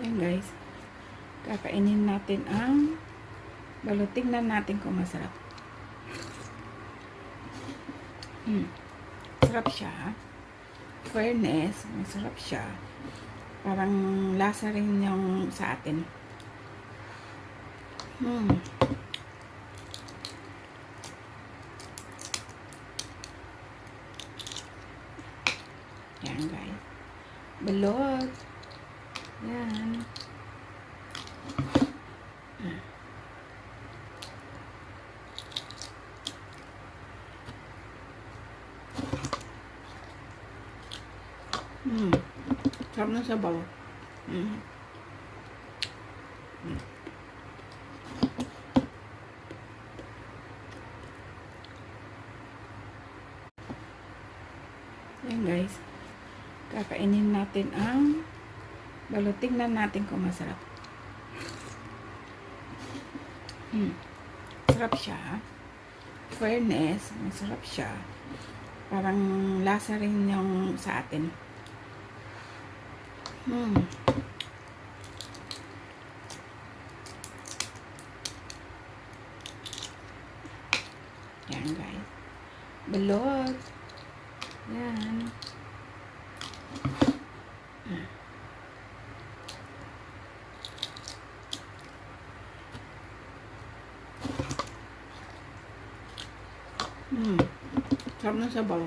Yan guys, kakainin natin ang balot. Tingnan natin kung masarap. Sarap siya. Fairness, masarap siya. Parang lasa rin yung sa atin. Yan guys. Balot. Yan. Sarap ng sabaw. Yan guys, kakainin natin ang balot. Tingnan natin kung masarap. Sarap siya. Fairness, masarap siya. Parang lasa rin yung sa atin. Yan guys. Balot. Yan. Sarap ng sabaw.